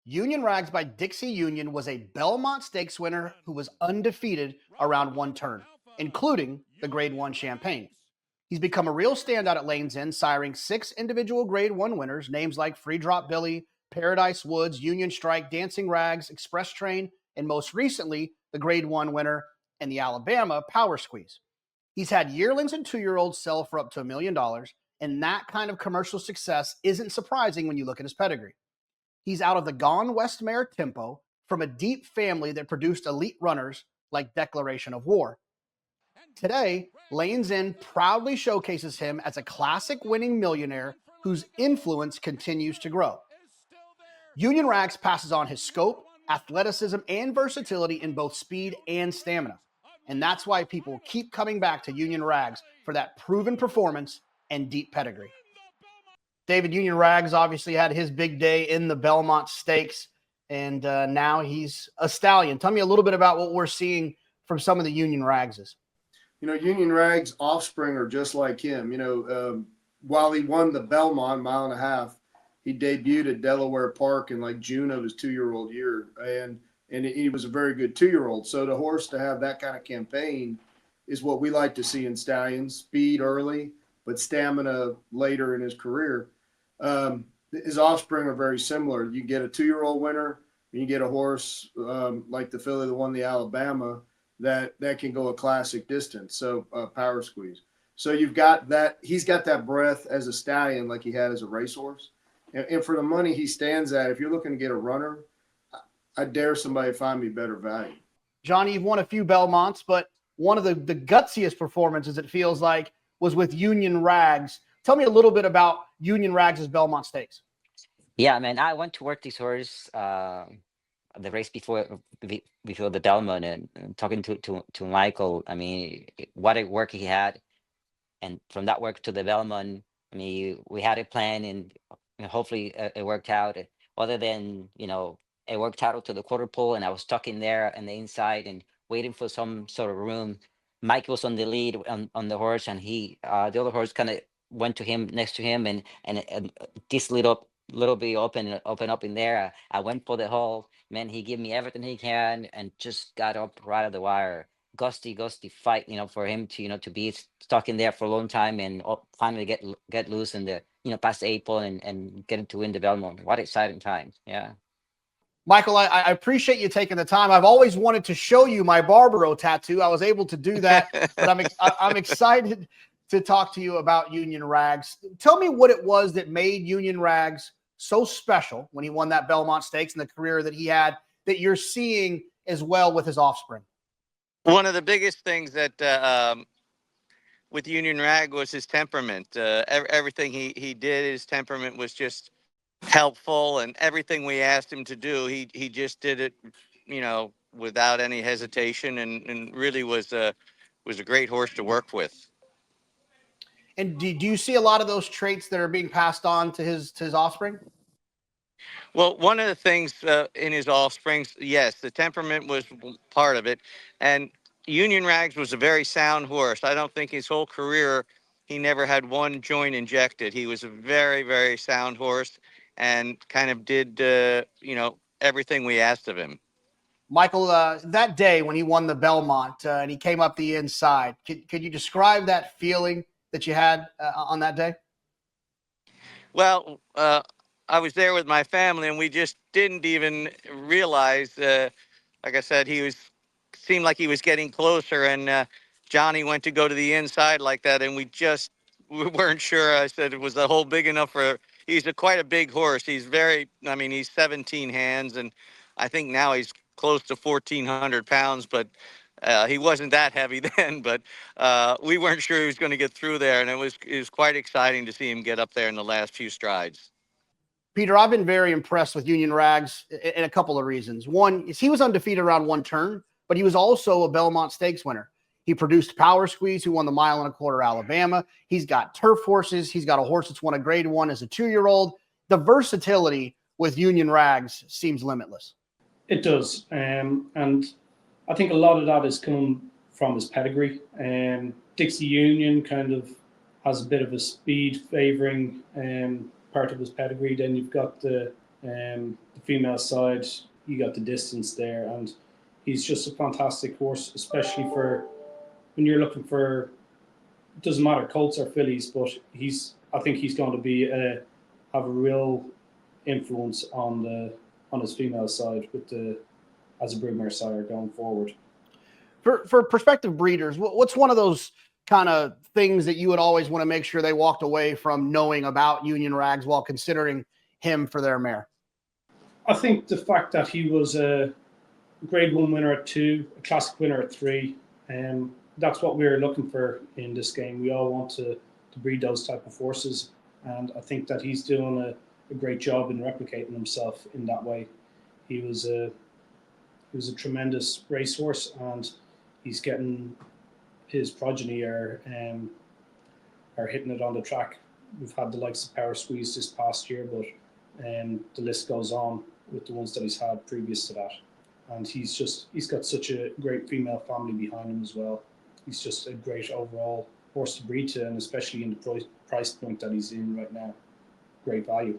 Union Rags by Dixie Union was a Belmont Stakes winner who was undefeated around one turn, including the Grade 1 Champagne. He's become a real standout at Lane's End, siring 6 individual Grade 1 winners, names like Free Drop Billy, Paradise Woods, Union Strike, Dancing Rags, Express Train, and most recently, the Grade 1 winner and the Alabama Power Squeeze. He's had yearlings and 2-year-olds sell for up to $1 million, and that kind of commercial success isn't surprising when you look at his pedigree. He's out of the Gone West mare Tempo from a deep family that produced elite runners like Declaration of War. Today, Lane's End proudly showcases him as a classic winning millionaire whose influence continues to grow. Union Rags passes on his scope, athleticism, and versatility in both speed and stamina. And that's why people keep coming back to Union Rags for that proven performance and deep pedigree. David, Union Rags obviously had his big day in the Belmont Stakes, and now he's a stallion. Tell me a little bit about what we're seeing from some of the Union Ragses. Union Rags offspring are just like him. While he won the Belmont mile and a half, he debuted at Delaware Park in like June of his 2-year-old year, and he was a very good 2-year-old. So the horse to have that kind of campaign is what we like to see in stallions: speed early, but stamina later in his career. His offspring are very similar. You get a 2-year-old winner, and you get a horse like the filly that won the Alabama that can go a classic distance. So Power Squeeze. So you've got that. He's got that breadth as a stallion like he had as a racehorse. And for the money he stands at, if you're looking to get a runner, I dare somebody find me better value. Johnny, you've won a few Belmonts, but one of the gutsiest performances, it feels like, was with Union Rags. Tell me a little bit about Union Rags' Belmont Stakes. Yeah, man, I went to work this horse the race before the Belmont, and talking to Michael. I mean, what a work he had, and from that work to the Belmont, I mean, we had a plan, and hopefully it worked out. Other than it worked out to the quarter pole, and I was stuck in there on the inside and waiting for some sort of room. Mike was on the lead on the horse, and the other horse kind of went to him, next to him, and this little bit open up in there. I went for the hole. Man, he gave me everything he can and just got up right at the wire. Gusty fight, for him to to be stuck in there for a long time and finally get loose in the past the 8 pole and get to win the Belmont. What exciting time! Yeah. Michael, I appreciate you taking the time. I've always wanted to show you my Barbaro tattoo. I was able to do that, but I'm excited to talk to you about Union Rags. Tell me what it was that made Union Rags so special when he won that Belmont Stakes and the career that he had that you're seeing as well with his offspring. One of the biggest things that with Union Rag was his temperament. Everything he did, his temperament was just helpful, and everything we asked him to do, he just did it, without any hesitation, and really was a great horse to work with. And do you see a lot of those traits that are being passed on to his offspring? Well, one of the things in his offspring, yes, the temperament was part of it, and Union Rags was a very sound horse. I don't think his whole career he never had one joint injected. He was a very, very sound horse, and kind of did everything we asked of him. Michael, that day when he won the Belmont and he came up the inside, could you describe that feeling that you had on that day? Well, I was there with my family, and we just didn't even realize. Like I said, seemed like he was getting closer, and Johnny went to go to the inside like that, and we weren't sure. I said, was the hole big enough for? He's quite a big horse. He's he's 17 hands, and I think now he's close to 1,400 pounds, but he wasn't that heavy then. But we weren't sure he was going to get through there, and it was quite exciting to see him get up there in the last few strides. Peter, I've been very impressed with Union Rags in a couple of reasons. One is he was undefeated around one turn, but he was also a Belmont Stakes winner. He produced Power Squeeze, who won the mile and a quarter Alabama. He's got turf horses. He's got a horse that's won a Grade 1 as a 2-year-old. The versatility with Union Rags seems limitless. It does. And I think a lot of that has come from his pedigree. Dixie Union kind of has a bit of a speed favoring part of his pedigree. Then you've got the The female side, you got the distance there, and he's just a fantastic horse, especially for when you're looking for. It doesn't matter colts or fillies, but I think he's going to be have a real influence on his female side as a broodmare sire going forward. For prospective breeders, what's one of those kind of things that you would always want to make sure they walked away from knowing about Union Rags while considering him for their mare? I think the fact that he was a Grade 1 winner at 2, a Classic winner at 3, that's what we're looking for in this game. We all want to breed those type of horses, and I think that he's doing a great job in replicating himself in that way. He was a tremendous racehorse, and he's getting his progeny are hitting it on the track. We've had the likes of Power Squeeze this past year, but the list goes on with the ones that he's had previous to that. And he's got such a great female family behind him as well. He's just a great overall horse to breed to, and especially in the price point that he's in right now. Great value.